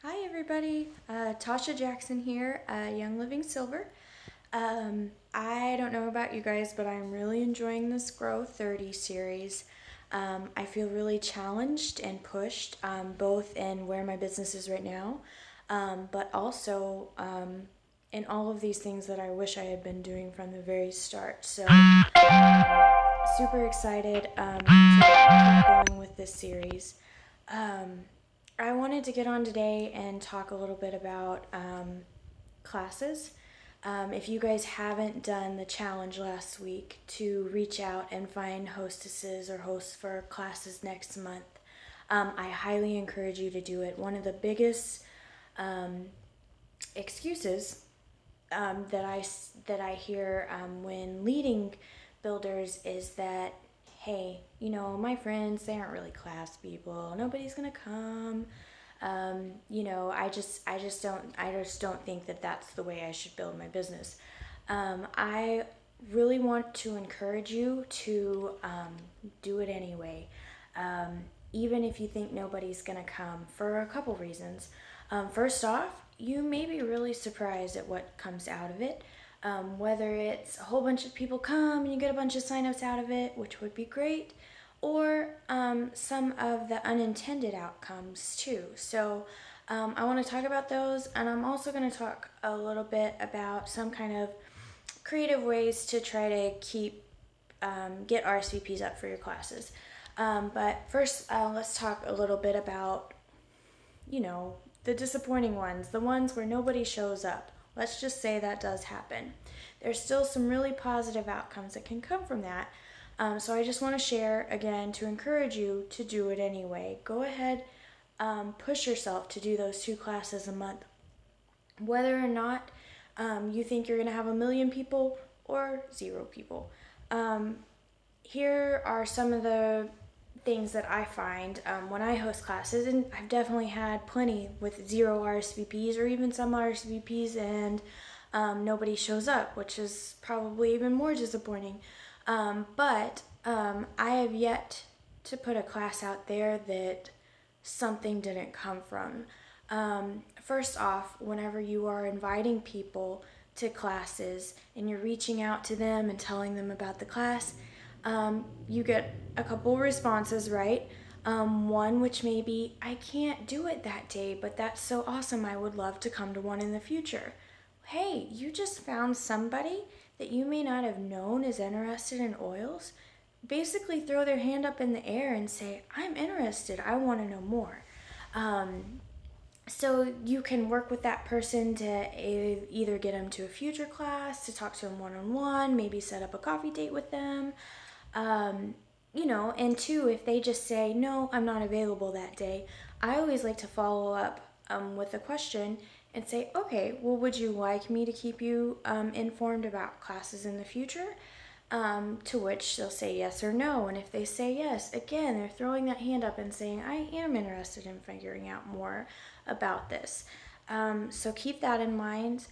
Hi everybody, Tasha Jackson here, Young Living Silver. I don't know about you guys, but I'm really enjoying this Grow 30 series. I feel really challenged and pushed, both in where my business is right now, but also in all of these things that I wish I had been doing from the very start. So, super excited to keep going with this series. Um, I wanted to get on today and talk a little bit about classes. If you guys haven't done the challenge last week to reach out and find hostesses or hosts for classes next month, I highly encourage you to do it. One of the biggest excuses that I hear when leading builders is that, hey, my friends, they aren't really class people. Nobody's gonna come. I just don't think that that's the way I should build my business. I really want to encourage you to do it anyway, even if you think nobody's gonna come, for a couple reasons. First off, you may be really surprised at what comes out of it. Whether it's a whole bunch of people come and you get a bunch of signups out of it, which would be great, or some of the unintended outcomes too. So I want to talk about those, and I'm also going to talk a little bit about some kind of creative ways to try to get RSVPs up for your classes. But first, let's talk a little bit about, the disappointing ones, the ones where nobody shows up. Let's just say that does happen. There's still some really positive outcomes that can come from that. So I just want to share again to encourage you to do it anyway. Go ahead, push yourself to do those 2 classes a month. Whether or not you think you're going to have 1,000,000 people or 0 people. Here are some of the things that I find when I host classes, and I've definitely had plenty with 0 RSVPs or even some RSVPs and nobody shows up, which is probably even more disappointing. But I have yet to put a class out there that something didn't come from. First off, whenever you are inviting people to classes and you're reaching out to them and telling them about the class, you get a couple responses, right? One which may be, I can't do it that day, but that's so awesome. I would love to come to one in the future. Hey, you just found somebody that you may not have known is interested in oils. Basically, throw their hand up in the air and say, I'm interested. I want to know more. So you can work with that person to either get them to a future class, to talk to them one-on-one, maybe set up a coffee date with them. And 2, if they just say, no, I'm not available that day, I always like to follow up with a question and say, okay, well, would you like me to keep you informed about classes in the future? To which they'll say yes or no. And if they say yes, again, they're throwing that hand up and saying, I am interested in figuring out more about this. So keep that in mind.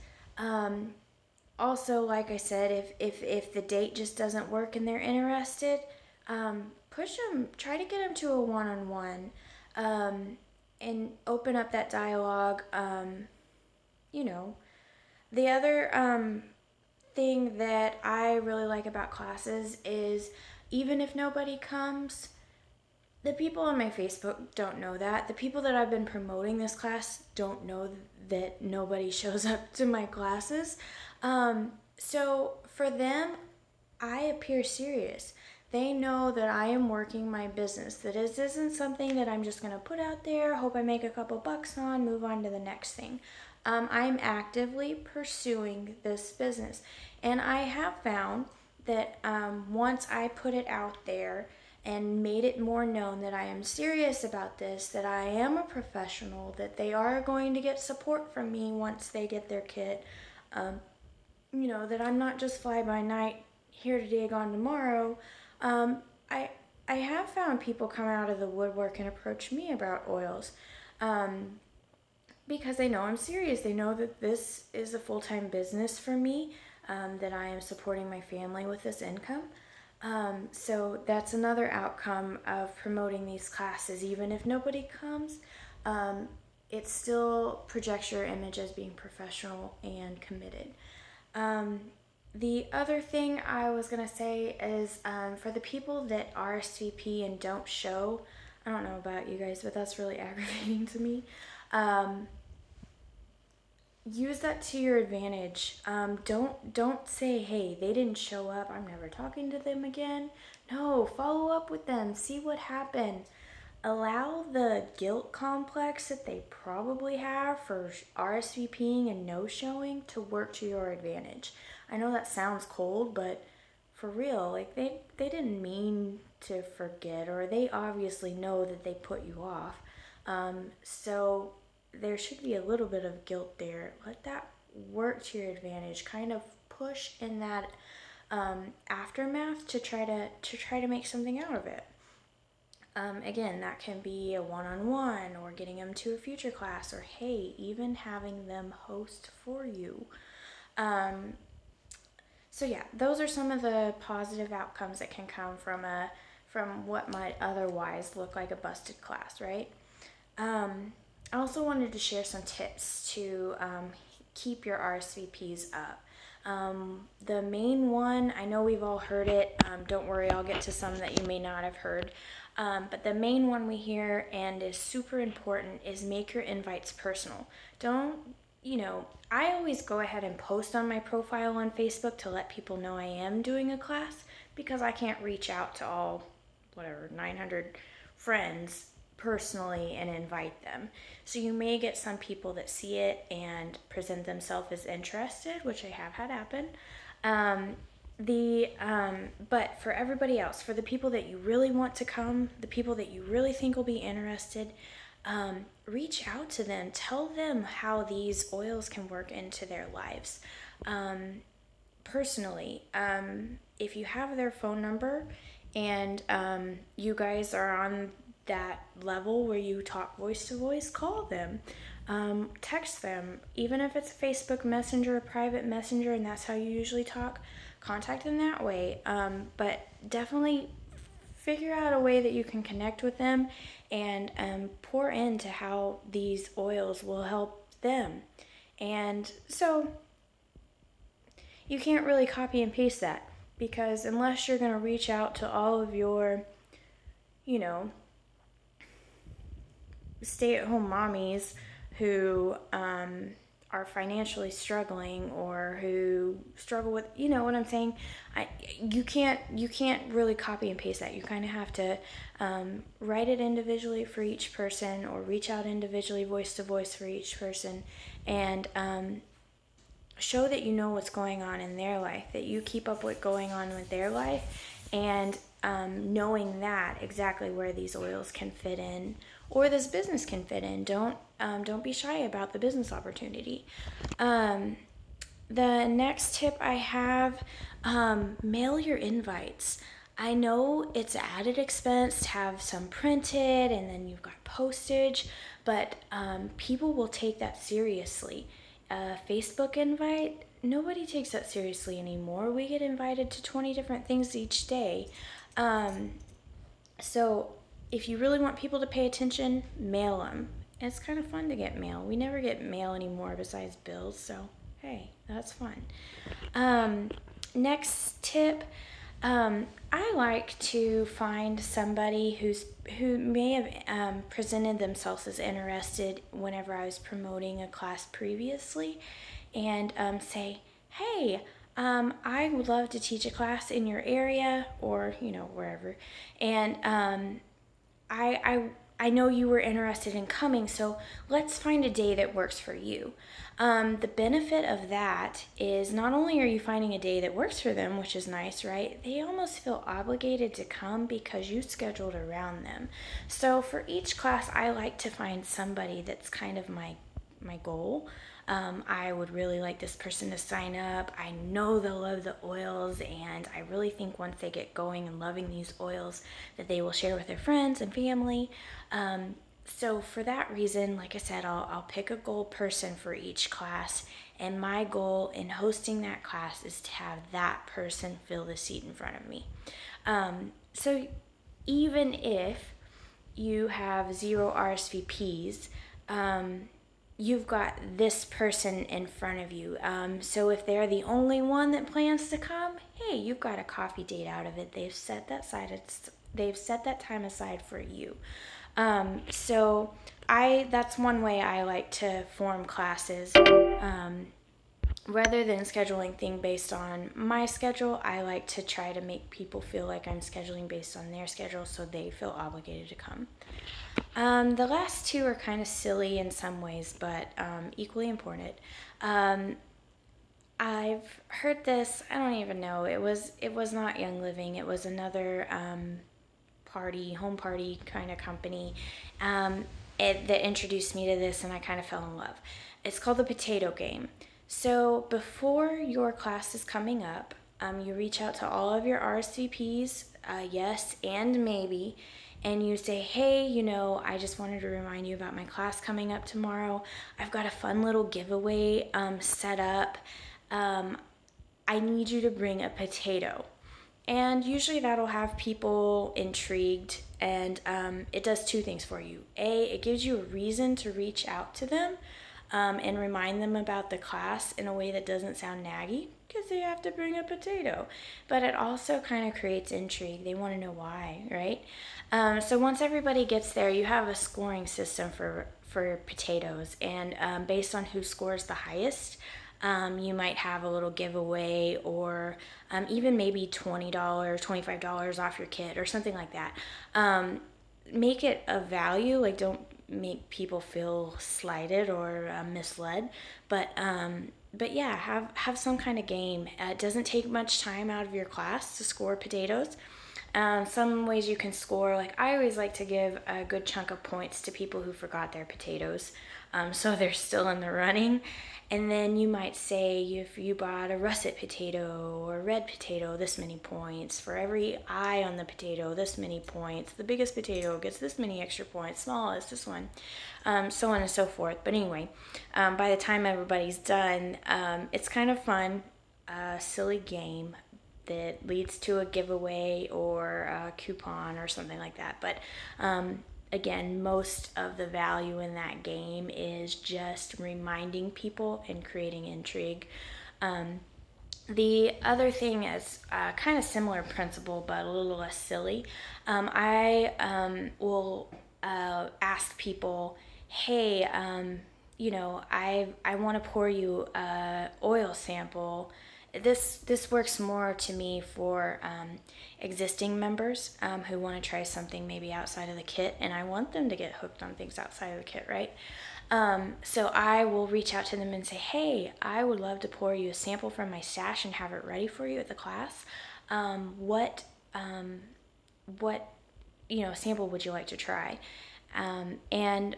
Also, like I said, if the date just doesn't work and they're interested, push them, try to get them to a one-on-one, and open up that dialogue. The other thing that I really like about classes is, even if nobody comes, the people on my Facebook don't know that. The people that I've been promoting this class don't know that nobody shows up to my classes. So for them, I appear serious. They know that I am working my business, that this isn't something that I'm just going to put out there, hope I make a couple bucks on, move on to the next thing. I'm actively pursuing this business. And I have found that once I put it out there and made it more known that I am serious about this, that I am a professional, that they are going to get support from me once they get their kit, that I'm not just fly by night, here today, gone tomorrow. I have found people come out of the woodwork and approach me about oils. Because they know I'm serious. They know that this is a full-time business for me, that I am supporting my family with this income. So that's another outcome of promoting these classes. Even if nobody comes, it still projects your image as being professional and committed. The other thing I was going to say is for the people that RSVP and don't show, I don't know about you guys, but that's really aggravating to me. Use that to your advantage. Don't say, hey, they didn't show up, I'm never talking to them again. No, follow up with them, see what happened. Allow the guilt complex that they probably have for RSVPing and no showing to work to your advantage. I know that sounds cold, but for real, like they didn't mean to forget, or they obviously know that they put you off. So there should be a little bit of guilt there. Let that work to your advantage. Kind of push in that aftermath to try to make something out of it. Again, that can be a one-on-one, or getting them to a future class, or hey, even having them host for you. So yeah, those are some of the positive outcomes that can come from what might otherwise look like a busted class, right? I also wanted to share some tips to keep your RSVPs up. The main one, I know we've all heard it. Don't worry, I'll get to some that you may not have heard. But the main one we hear and is super important is make your invites personal. I always go ahead and post on my profile on Facebook to let people know I am doing a class, because I can't reach out to all, 900 friends personally and invite them. So you may get some people that see it and present themselves as interested, which I have had happen. But for everybody else, for the people that you really want to come, the people that you really think will be interested, reach out to them. Tell them how these oils can work into their lives. Personally, if you have their phone number and you guys are on that level where you talk voice to voice, call them. Text them, even if it's a Facebook Messenger, a private messenger, and that's how you usually talk. Contact them that way, but definitely figure out a way that you can connect with them and pour into how these oils will help them. And so you can't really copy and paste that, because unless you're going to reach out to all of your, stay-at-home mommies who are financially struggling, or who struggle with, you know what I'm saying? You can't really copy and paste that. You kind of have to write it individually for each person, or reach out individually, voice to voice for each person, and show that you know what's going on in their life, that you keep up what's going on with their life, and knowing that exactly where these oils can fit in, or this business can fit in. Don't be shy about the business opportunity. The next tip I have, mail your invites. I know it's added expense to have some printed, and then you've got postage, but people will take that seriously. A Facebook invite, nobody takes that seriously anymore. We get invited to 20 different things each day. So if you really want people to pay attention, mail them. It's kind of fun to get mail. We never get mail anymore besides bills, so hey, that's fun. Next tip, I like to find somebody who may have presented themselves as interested whenever I was promoting a class previously, and say, hey, I would love to teach a class in your area, or wherever, and I know you were interested in coming, so let's find a day that works for you. The benefit of that is not only are you finding a day that works for them, which is nice, right? They almost feel obligated to come because you scheduled around them. So for each class, I like to find somebody that's kind of my goal. I would really like this person to sign up. I know they'll love the oils, and I really think once they get going and loving these oils, that they will share with their friends and family. So for that reason, like I said, I'll pick a goal person for each class, and my goal in hosting that class is to have that person fill the seat in front of me. So even if you have 0 RSVPs, you've got this person in front of you. So if they're the only one that plans to come, hey, you've got a coffee date out of it. They've set that time aside for you. So that's one way I like to form classes. Rather than scheduling things based on my schedule, I like to try to make people feel like I'm scheduling based on their schedule so they feel obligated to come. The last two are kind of silly in some ways, but equally important. I've heard this. I don't even know. It was not Young Living. It was another home party kind of company that introduced me to this, and I kind of fell in love. It's called the Potato Game. So before your class is coming up, you reach out to all of your RSVPs, yes and maybe, and you say, hey, I just wanted to remind you about my class coming up tomorrow. I've got a fun little giveaway set up. I need you to bring a potato. And usually that'll have people intrigued, and it does two things for you. A, it gives you a reason to reach out to them and remind them about the class in a way that doesn't sound naggy, because they have to bring a potato. But it also kind of creates intrigue. They want to know why, right? So once everybody gets there, you have a scoring system for potatoes, and based on who scores the highest, you might have a little giveaway, or even maybe $20, $25 off your kit or something like that. Make it a value, like don't make people feel slighted or misled, but yeah, have some kind of game. It doesn't take much time out of your class to score potatoes. Some ways you can score, like I always like to give a good chunk of points to people who forgot their potatoes, so they're still in the running. And then you might say, if you bought a russet potato or a red potato, this many points. For every eye on the potato, this many points. The biggest potato gets this many extra points. Smallest, this one. So on and so forth. But anyway, by the time everybody's done, it's kind of fun, a silly game that leads to a giveaway or a coupon or something like that. But again, most of the value in that game is just reminding people and creating intrigue. The other thing is kind of similar principle, but a little less silly. I will ask people, hey, I want to pour you a oil sample. This works more to me for existing members who want to try something maybe outside of the kit, and I want them to get hooked on things outside of the kit, right? So I will reach out to them and say, hey, I would love to pour you a sample from my stash and have it ready for you at the class. What sample would you like to try? And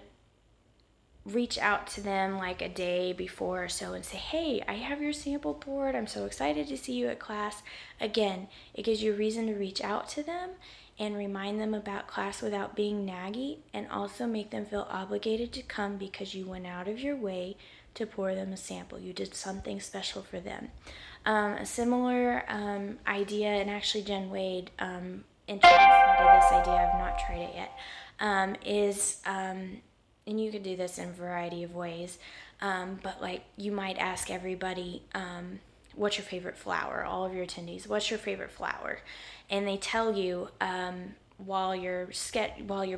reach out to them like a day before or so and say, hey, I have your sample poured. I'm so excited to see you at class. Again, it gives you a reason to reach out to them and remind them about class without being naggy, and also make them feel obligated to come because you went out of your way to pour them a sample. You did something special for them. A similar idea, and actually Jen Wade introduced me to this idea, I've not tried it yet, is and you could do this in a variety of ways, but like you might ask everybody, what's your favorite flower? All of your attendees, what's your favorite flower? And they tell you while you're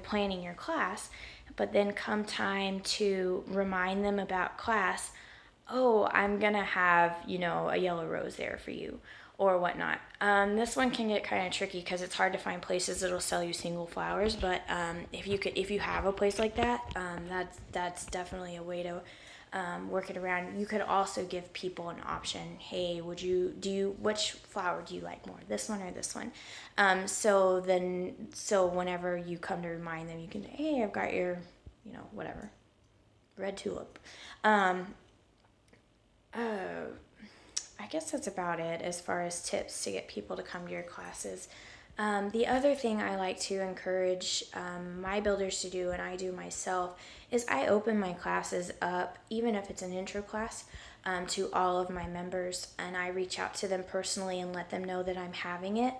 planning your class, but then come time to remind them about class, oh, I'm gonna have a yellow rose there for you, or whatnot. This one can get kind of tricky because it's hard to find places that'll sell you single flowers. But if you have a place like that, that's definitely a way to work it around. You could also give people an option. Hey, which flower do you like more, this one or this one? So whenever you come to remind them, you can say, hey, I've got your, whatever, red tulip. I guess that's about it as far as tips to get people to come to your classes. The other thing I like to encourage my builders to do, and I do myself, is I open my classes up, even if it's an intro class, to all of my members, and I reach out to them personally and let them know that I'm having it.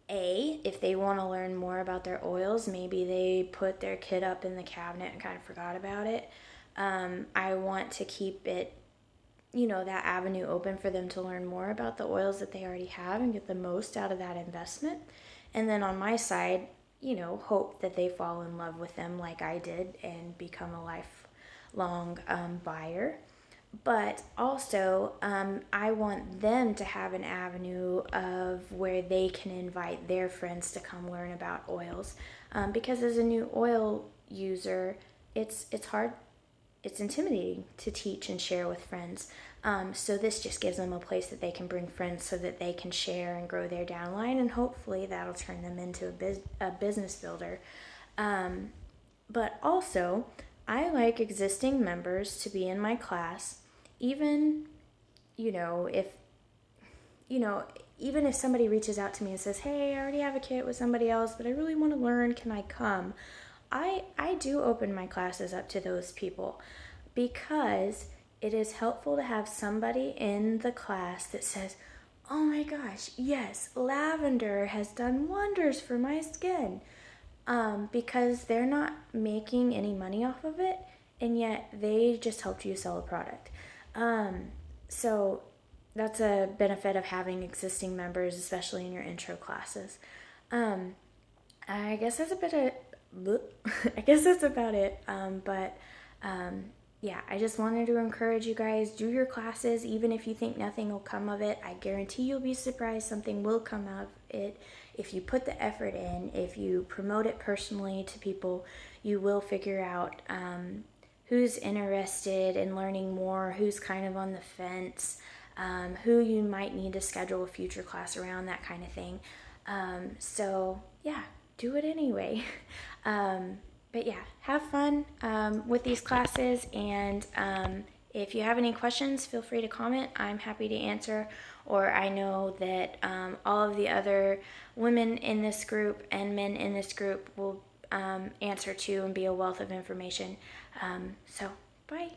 if they want to learn more about their oils, maybe they put their kit up in the cabinet and kind of forgot about it. I want to keep it, that avenue open for them to learn more about the oils that they already have and get the most out of that investment. And then on my side, hope that they fall in love with them like I did and become a lifelong buyer. But also, I want them to have an avenue of where they can invite their friends to come learn about oils. Because as a new oil user, it's hard, it's intimidating to teach and share with friends. So this just gives them a place that they can bring friends so that they can share and grow their downline, and hopefully that'll turn them into a business builder. But also, I like existing members to be in my class, even, if, even if somebody reaches out to me and says, hey, I already have a kit with somebody else, but I really want to learn, can I come? I do open my classes up to those people because it is helpful to have somebody in the class that says, oh my gosh, yes, lavender has done wonders for my skin. Because they're not making any money off of it, and yet they just helped you sell a product. So that's a benefit of having existing members, especially in your intro classes. I guess that's a bit of, I guess that's about it. Yeah, I just wanted to encourage you guys, do your classes, even if you think nothing will come of it. I guarantee you'll be surprised something will come out of it. If you put the effort in, if you promote it personally to people, you will figure out who's interested in learning more, who's kind of on the fence, who you might need to schedule a future class around, that kind of thing. So yeah, do it anyway. But yeah, have fun with these classes, and if you have any questions, feel free to comment. I'm happy to answer, or I know that all of the other women in this group and men in this group will answer too and be a wealth of information. So, bye.